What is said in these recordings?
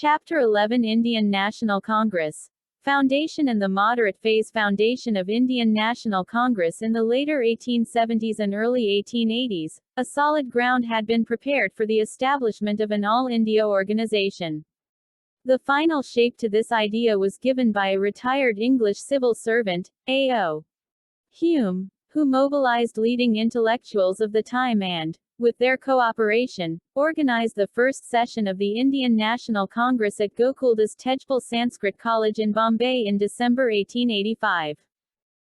Chapter 11 Indian National Congress. Foundation and the moderate phase foundation of Indian National Congress in the later 1870s and early 1880s, a solid ground had been prepared for the establishment of an all-India organization. The final shape to this idea was given by a retired English civil servant, A.O. Hume, who mobilized leading intellectuals of the time and, with their cooperation, organized the first session of the Indian National Congress at Gokuldas Tejpal Sanskrit College in Bombay in December 1885.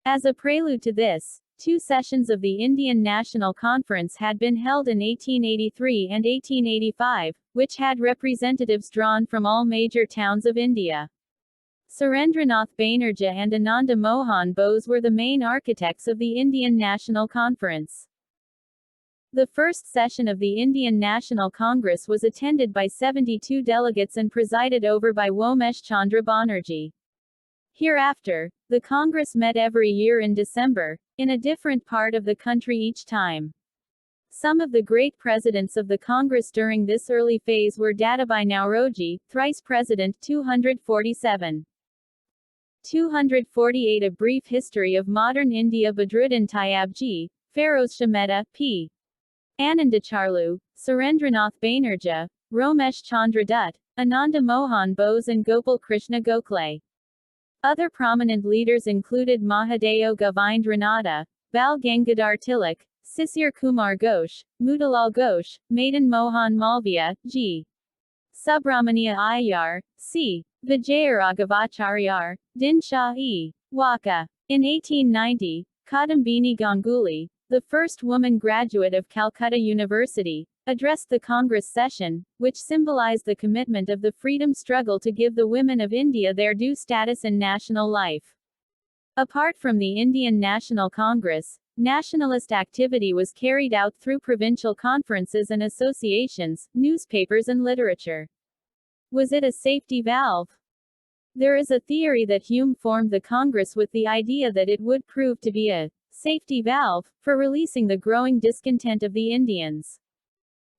As a prelude to this, two sessions of the Indian National Conference had been held in 1883 and 1885, which had representatives drawn from all major towns of India. Surendranath Banerjee and Ananda Mohan Bose were the main architects of the Indian National Conference. The first session of the Indian National Congress was attended by 72 delegates and presided over by Womesh Chandra Banerjee. Hereafter, the Congress met every year in December, in a different part of the country each time. Some of the great presidents of the Congress during this early phase were Dadabhai Naoroji, thrice president 247. 248 A Brief History of Modern India Badruddin Tayabji, Feroz Shah Mehta, P. Anandacharlu, Surendranath Banerjee, Romesh Chandra Dutt, Ananda Mohan Bose and Gopal Krishna Gokhale. Other prominent leaders included Mahadeo Govind Ranade, Bal Gangadhar Tilak, Sisir Kumar Ghosh, Motilal Ghosh, Madan Mohan Malviya, G. Subramania Iyer, C. Vijayaraghavacharya, Din Shah E. Waka. In 1890, Kadambini Ganguly, the first woman graduate of Calcutta University, addressed the Congress session, which symbolized the commitment of the freedom struggle to give the women of India their due status in national life. Apart from the Indian National Congress, nationalist activity was carried out through provincial conferences and associations, newspapers and literature. Was it a safety valve? There is a theory that Hume formed the Congress with the idea that it would prove to be a safety valve for releasing the growing discontent of the Indians.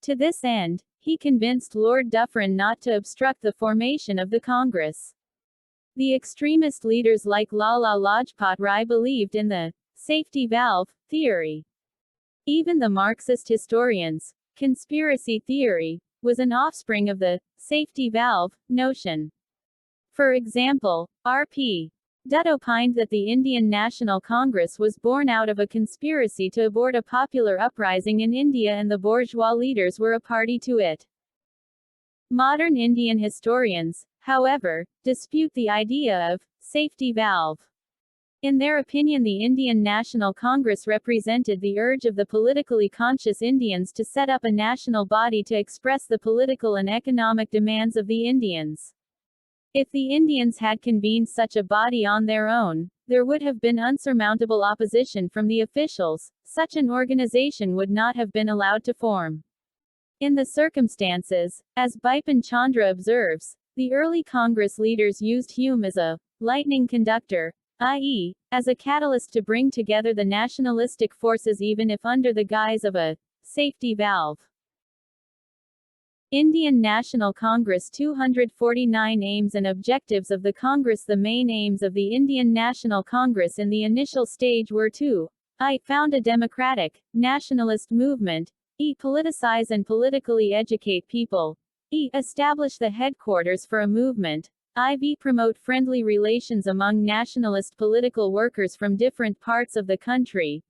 To this end, he convinced Lord Dufferin not to obstruct the formation of the Congress. The extremist leaders like Lala Lajpat Rai believed in the safety valve theory. Even the Marxist historians, conspiracy theory was an offspring of the safety valve notion. For example, R.P. Dutt opined that the Indian National Congress was born out of a conspiracy to abort a popular uprising in India and the bourgeois leaders were a party to it. Modern Indian historians, however, dispute the idea of safety valve. In their opinion, the Indian National Congress represented the urge of the politically conscious Indians to set up a national body to express the political and economic demands of the Indians. If the Indians had convened such a body on their own, there would have been unsurmountable opposition from the officials. Such an organization would not have been allowed to form. In the circumstances, as Bipin Chandra observes, the early Congress leaders used Hume as a lightning conductor, i.e., as a catalyst to bring together the nationalistic forces even if under the guise of a safety valve. Indian National Congress 249 Aims and Objectives of the Congress. The main aims of the Indian National Congress in the initial stage were to found a democratic, nationalist movement, politicize and politically educate people, establish the headquarters for a movement, promote friendly relations among nationalist political workers from different parts of the country,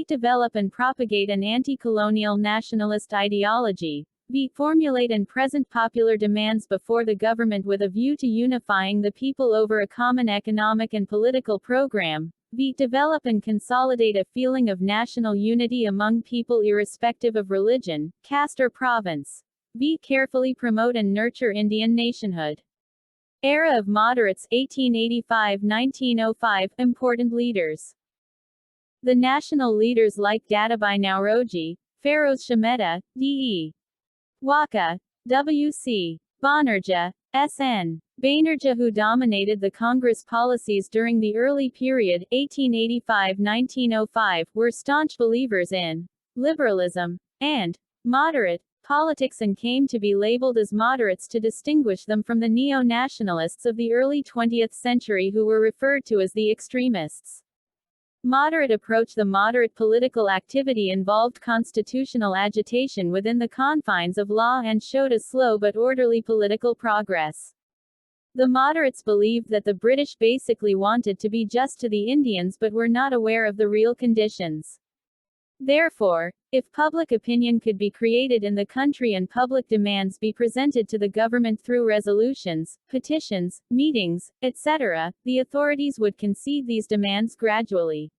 develop and propagate an anti-colonial nationalist ideology, formulate and present popular demands before the government with a view to unifying the people over a common economic and political program, develop and consolidate a feeling of national unity among people irrespective of religion, caste or province, carefully promote and nurture Indian nationhood. Era of Moderates 1885–1905 Important leaders. The national leaders like Dadabhai Naoroji, Feroz Shah Mehta, D.E. Waka, W.C. Banerjee, S.N. Banerjee, who dominated the Congress policies during the early period 1885–1905, were staunch believers in liberalism and moderate politics and came to be labeled as moderates to distinguish them from the neo-nationalists of the early 20th century who were referred to as the extremists. Moderate approach. The moderate political activity involved constitutional agitation within the confines of law and showed a slow but orderly political progress. The moderates believed that the British basically wanted to be just to the Indians but were not aware of the real conditions. Therefore, if public opinion could be created in the country and public demands be presented to the government through resolutions, petitions, meetings, etc., the authorities would concede these demands gradually.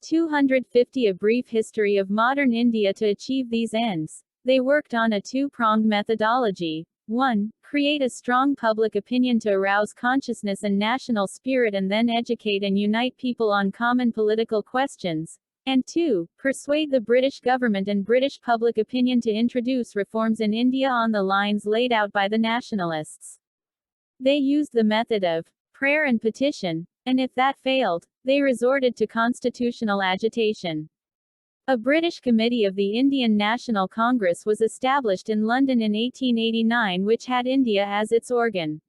250. A brief history of modern India. To achieve these ends, they worked on a two-pronged methodology. 1. Create a strong public opinion to arouse consciousness and national spirit and then educate and unite people on common political questions. And 2. Persuade the British government and British public opinion to introduce reforms in India on the lines laid out by the nationalists. They used the method of prayer and petition, and if that failed, they resorted to constitutional agitation. A British committee of the Indian National Congress was established in London in 1889 which had India as its organ.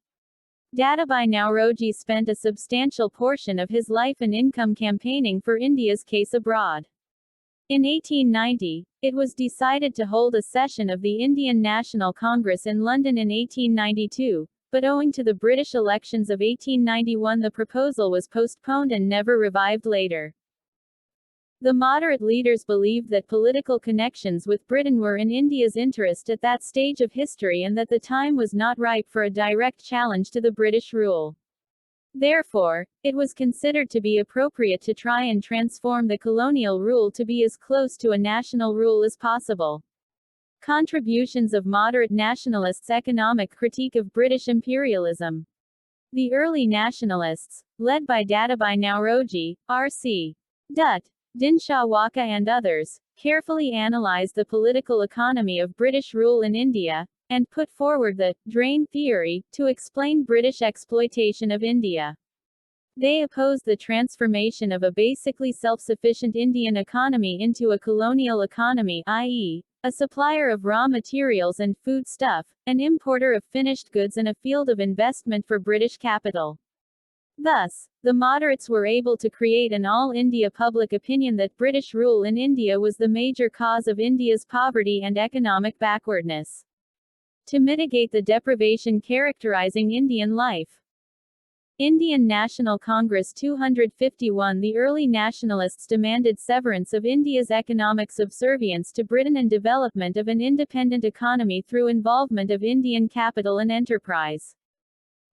Dadabhai Naoroji spent a substantial portion of his life and income campaigning for India's case abroad. In 1890, it was decided to hold a session of the Indian National Congress in London in 1892, but owing to the British elections of 1891 the proposal was postponed and never revived later. The moderate leaders believed that political connections with Britain were in India's interest at that stage of history and that the time was not ripe for a direct challenge to the British rule. Therefore, it was considered to be appropriate to try and transform the colonial rule to be as close to a national rule as possible. Contributions of moderate nationalists. Economic critique of British imperialism. The early nationalists, led by Dadabhai Naoroji, R.C. Dutt, Dinshaw Waka and others, carefully analyzed the political economy of British rule in India, and put forward the drain theory to explain British exploitation of India. They opposed the transformation of a basically self-sufficient Indian economy into a colonial economy, i.e., a supplier of raw materials and foodstuff, an importer of finished goods and a field of investment for British capital. Thus, the moderates were able to create an all-India public opinion that British rule in India was the major cause of India's poverty and economic backwardness. To mitigate the deprivation characterizing Indian life. Indian National Congress 251. The early nationalists demanded severance of India's economic subservience to Britain and development of an independent economy through involvement of Indian capital and enterprise.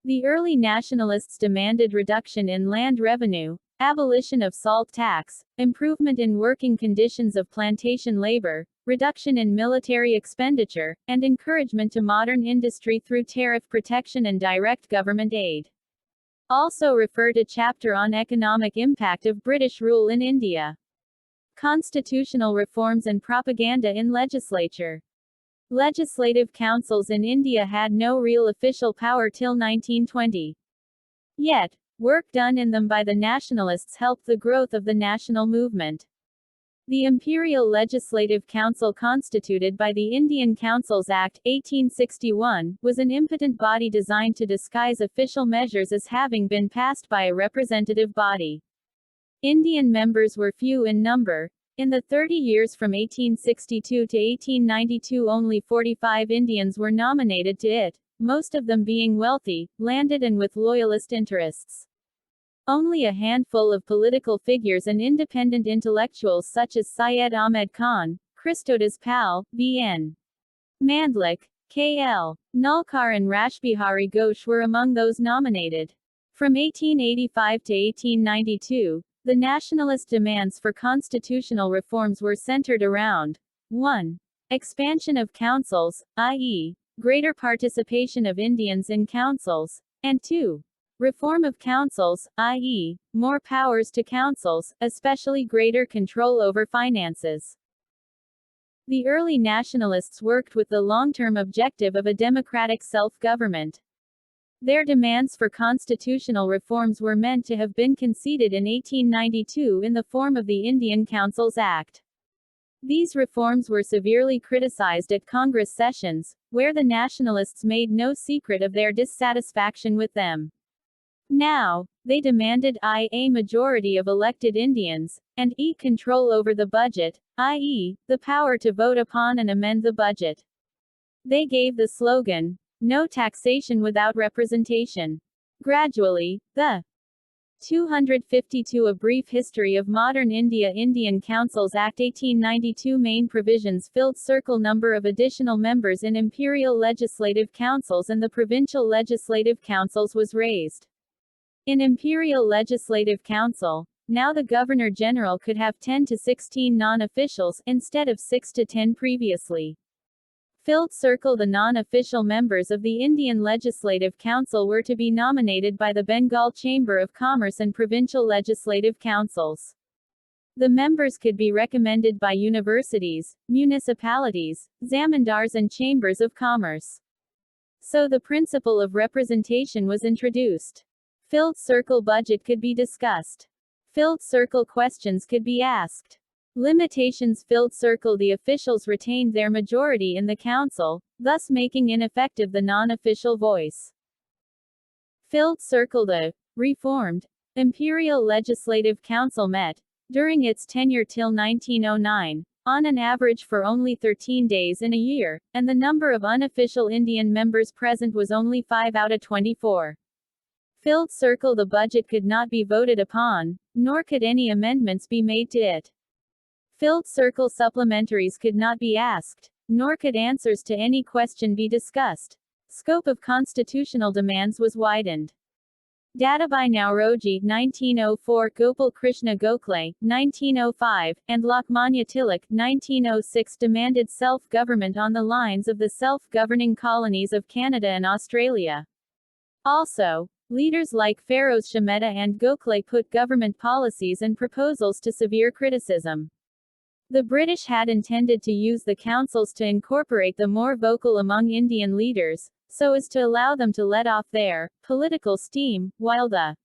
The early nationalists demanded reduction in land revenue, abolition of salt tax, improvement in working conditions of plantation labor, reduction in military expenditure, and encouragement to modern industry through tariff protection and direct government aid. Also refer to chapter on economic impact of British rule in India. Constitutional reforms and propaganda in legislature. Legislative councils in India had no real official power till 1920. Yet, work done in them by the nationalists helped the growth of the national movement. The Imperial Legislative Council constituted by the Indian Councils Act, 1861, was an impotent body designed to disguise official measures as having been passed by a representative body. Indian members were few in number. In the 30 years from 1862 to 1892 only 45 Indians were nominated to it, most of them being wealthy, landed and with loyalist interests. Only a handful of political figures and independent intellectuals such as Syed Ahmed Khan, Christodas Pal, B.N. Mandlik, K.L. Nulkar and Rashbihari Ghosh were among those nominated. From 1885 to 1892, the nationalist demands for constitutional reforms were centered around 1. Expansion of councils, i.e., greater participation of Indians in councils, and 2. Reform of councils, i.e., more powers to councils, especially greater control over finances. The early nationalists worked with the long-term objective of a democratic self-government. Their demands for constitutional reforms were meant to have been conceded in 1892 in the form of the Indian Councils Act. These reforms were severely criticized at Congress sessions, where the nationalists made no secret of their dissatisfaction with them. Now, they demanded a majority of elected Indians, and control over the budget, i.e., the power to vote upon and amend the budget. They gave the slogan, "No taxation without representation." Gradually, the 252 A Brief History of Modern India Indian Councils Act 1892 main provisions filled circle number of additional members in imperial legislative councils and the provincial legislative councils was raised. In Imperial Legislative Council, now the Governor-General could have 10 to 16 non-officials, instead of 6 to 10 previously. Filled circle the non-official members of the Indian Legislative Council were to be nominated by the Bengal Chamber of Commerce and provincial legislative councils. The members could be recommended by universities, municipalities, zamindars and chambers of commerce. So the principle of representation was introduced. Filled circle budget could be discussed. Filled circle questions could be asked. Limitations. Filled circle the officials retained their majority in the council, thus making ineffective the non-official voice. Filled circle. The reformed Imperial Legislative Council met, during its tenure till 1909, on an average for only 13 days in a year, and the number of unofficial Indian members present was only 5 out of 24. Filled circle. The budget could not be voted upon, nor could any amendments be made to it. Filled circle. Supplementaries could not be asked, nor could answers to any question be discussed. Scope of constitutional demands was widened. Dadabhai Nauroji 1904, Gopal Krishna Gokhale 1905, and Lokmanya Tilak 1906 demanded self-government on the lines of the self-governing colonies of Canada and Australia. Also, leaders like Feroz Mehta and Gokhale put government policies and proposals to severe criticism. The British had intended to use the councils to incorporate the more vocal among Indian leaders, so as to allow them to let off their political steam, while the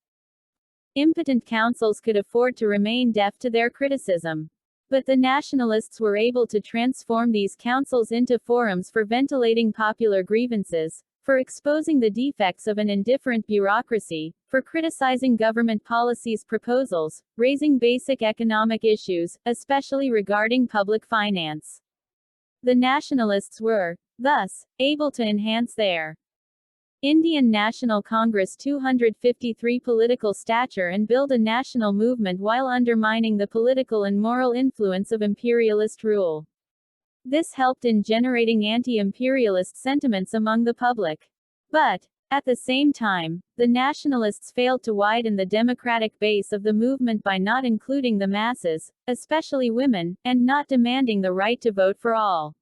impotent councils could afford to remain deaf to their criticism. But the nationalists were able to transform these councils into forums for ventilating popular grievances, for exposing the defects of an indifferent bureaucracy, for criticizing government policies proposals, raising basic economic issues, especially regarding public finance. The nationalists were, thus, able to enhance their Indian National Congress 253 political stature and build a national movement while undermining the political and moral influence of imperialist rule. This helped in generating anti-imperialist sentiments among the public. But, at the same time, the nationalists failed to widen the democratic base of the movement by not including the masses, especially women, and not demanding the right to vote for all.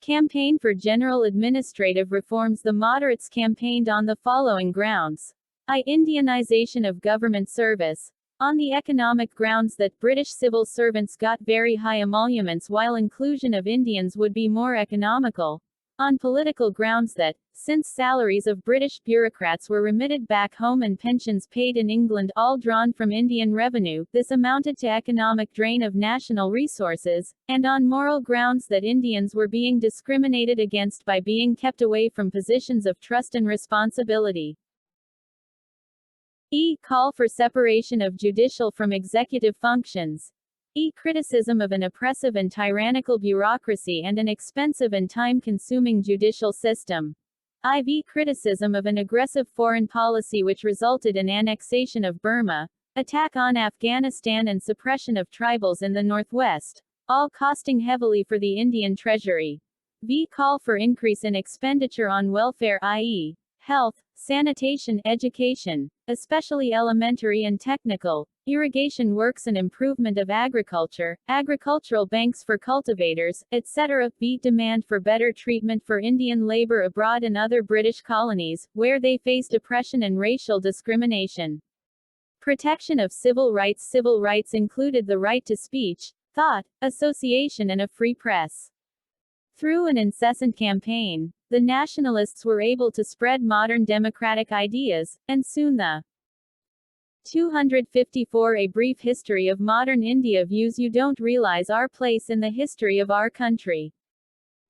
Campaign for general administrative reforms. The moderates campaigned on the following grounds. Indianization of government service. On the economic grounds that British civil servants got very high emoluments while inclusion of Indians would be more economical. On political grounds that, since salaries of British bureaucrats were remitted back home and pensions paid in England all drawn from Indian revenue, this amounted to economic drain of national resources, and on moral grounds that Indians were being discriminated against by being kept away from positions of trust and responsibility. Call for separation of judicial from executive functions. Criticism of an oppressive and tyrannical bureaucracy and an expensive and time-consuming judicial system. Criticism of an aggressive foreign policy which resulted in annexation of Burma, attack on Afghanistan and suppression of tribals in the northwest, all costing heavily for the Indian treasury. Call for increase in expenditure on welfare, i.e., health, sanitation, education, especially elementary and technical, irrigation works and improvement of agriculture, agricultural banks for cultivators, etc. Demand for better treatment for Indian labor abroad and other British colonies, where they faced oppression and racial discrimination. Protection of civil rights. Civil rights included the right to speech, thought, association and a free press. Through an incessant campaign, the nationalists were able to spread modern democratic ideas, and soon the 254 A brief history of modern India. Views you don't realize our place in the history of our country.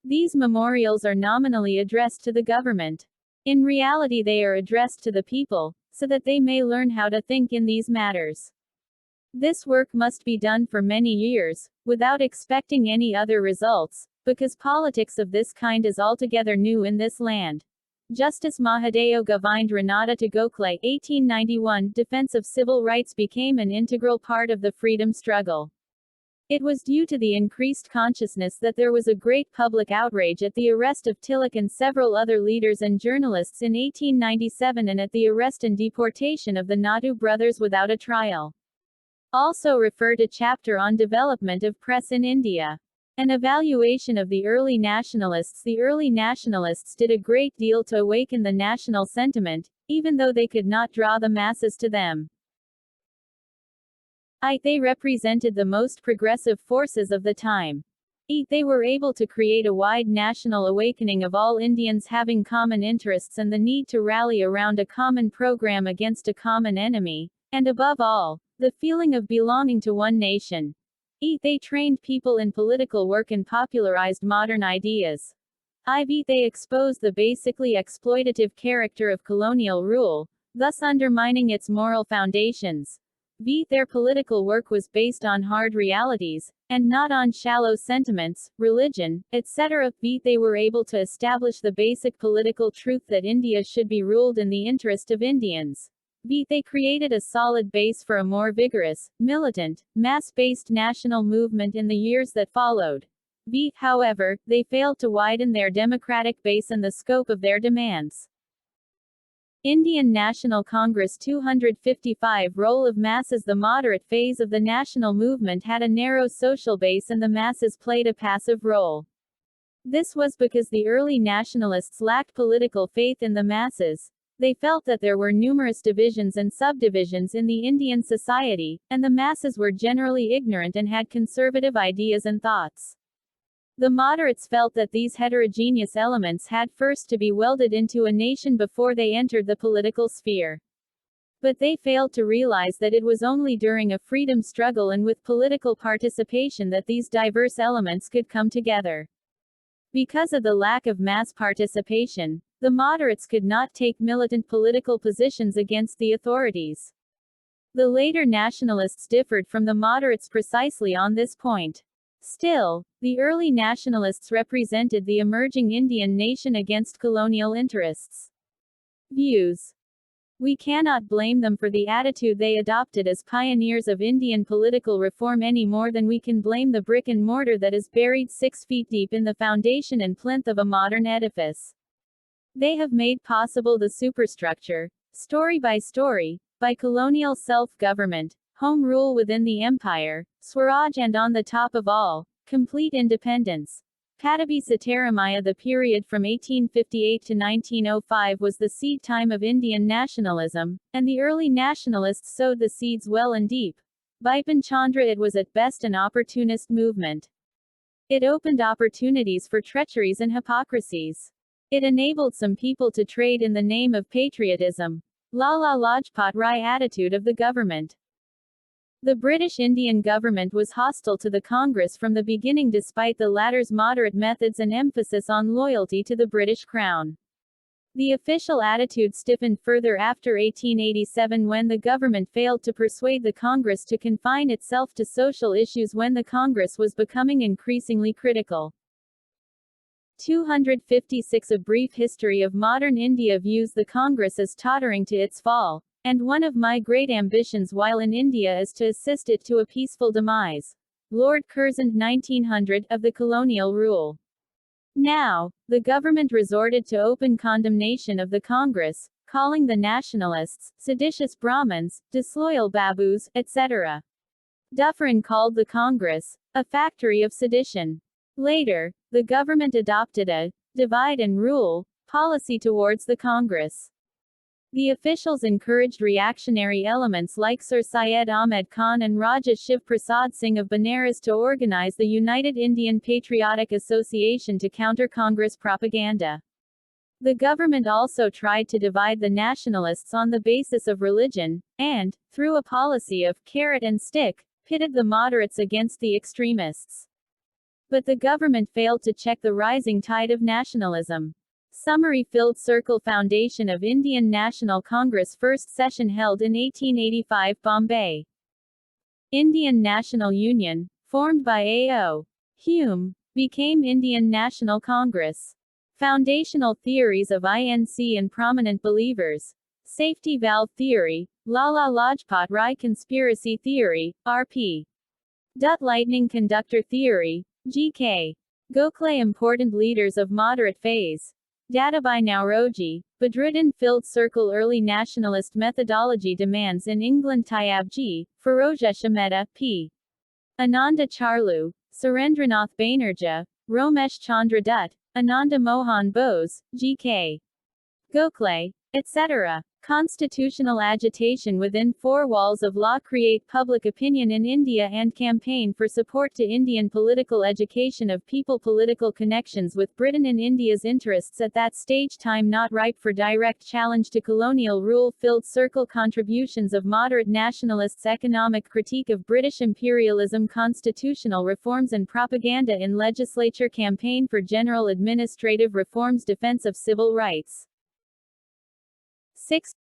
These memorials are nominally addressed to the government. In reality, they are addressed to the people, so that they may learn how to think in these matters. This work must be done for many years, without expecting any other results, because politics of this kind is altogether new in this land. Justice Mahadeo Govind Ranade to Gokhale, 1891. Defense of civil rights became an integral part of the freedom struggle. It was due to the increased consciousness that there was a great public outrage at the arrest of Tilak and several other leaders and journalists in 1897 and at the arrest and deportation of the Naidu brothers without a trial. Also refer to chapter on development of press in India. An evaluation of the early nationalists. The early nationalists did a great deal to awaken the national sentiment, even though they could not draw the masses to them. They represented the most progressive forces of the time. They were able to create a wide national awakening of all Indians having common interests and the need to rally around a common program against a common enemy, and above all, the feeling of belonging to one nation. They trained people in political work and popularized modern ideas. They exposed the basically exploitative character of colonial rule, thus undermining its moral foundations. Their political work was based on hard realities, and not on shallow sentiments, religion, etc. They were able to establish the basic political truth that India should be ruled in the interest of Indians. They created a solid base for a more vigorous, militant, mass-based national movement in the years that followed. However, they failed to widen their democratic base and the scope of their demands. Indian National Congress 255 Role of masses. The moderate phase of the national movement had a narrow social base and the masses played a passive role. This was because the early nationalists lacked political faith in the masses. They felt that there were numerous divisions and subdivisions in the Indian society, and the masses were generally ignorant and had conservative ideas and thoughts. The moderates felt that these heterogeneous elements had first to be welded into a nation before they entered the political sphere. But they failed to realize that it was only during a freedom struggle and with political participation that these diverse elements could come together. Because of the lack of mass participation, the moderates could not take militant political positions against the authorities. The later nationalists differed from the moderates precisely on this point. Still, the early nationalists represented the emerging Indian nation against colonial interests. Views. We cannot blame them for the attitude they adopted as pioneers of Indian political reform any more than we can blame the brick and mortar that is buried 6 feet deep in the foundation and plinth of a modern edifice. They have made possible the superstructure, story by story, by colonial self-government, home rule within the empire, Swaraj, and on the top of all, complete independence. Padavi Sitaramaya. The period from 1858 to 1905 was the seed time of Indian nationalism, and the early nationalists sowed the seeds well and deep. Bipin Chandra. It was at best an opportunist movement. It opened opportunities for treacheries and hypocrisies. It enabled some people to trade in the name of patriotism. Lala Lajpat Rai. Attitude of the government. The British Indian government was hostile to the Congress from the beginning despite the latter's moderate methods and emphasis on loyalty to the British Crown. The official attitude stiffened further after 1887 when the government failed to persuade the Congress to confine itself to social issues when the Congress was becoming increasingly critical. 256 A brief history of modern India. Views the Congress as tottering to its fall, and one of my great ambitions while in India is to assist it to a peaceful demise. Lord Curzon, 1900, of the colonial rule. Now, the government resorted to open condemnation of the Congress, calling the nationalists seditious Brahmins, disloyal Babus, etc. Dufferin called the Congress a factory of sedition. Later, the government adopted a divide and rule policy towards the Congress. The officials encouraged reactionary elements like Sir Syed Ahmed Khan and Raja Shiv Prasad Singh of Benares to organize the United Indian Patriotic Association to counter Congress propaganda. The government also tried to divide the nationalists on the basis of religion, and, through a policy of carrot and stick, pitted the moderates against the extremists. But the government failed to check the rising tide of nationalism. Summary: Filled Circle Foundation of Indian National Congress. First session held in 1885, Bombay. Indian National Union, formed by A.O. Hume, became Indian National Congress. Foundational theories of INC and prominent believers. Safety valve theory, Lala Lajpat Rai conspiracy theory, R.P. Dutt lightning conductor theory, G.K. Gokhale. Important leaders of moderate phase. Dadabhai Nauroji, Badruddin. Filled Circle. Early nationalist methodology demands in England. Tyabji, Firozja Mehta, P. Ananda Charlu, Surendranath Banerjee, Romesh Chandra Dutt, Ananda Mohan Bose, G.K. Gokhale, etc. Constitutional agitation within four walls of law. Create public opinion in India and campaign for support to Indian political education of people. Political connections with Britain in India's interests at that stage. Time not ripe for direct challenge to colonial rule. Filled Circle. Contributions of moderate nationalists. Economic critique of British imperialism. Constitutional reforms and propaganda in legislature. Campaign for general administrative reforms. Defense of civil rights. 6.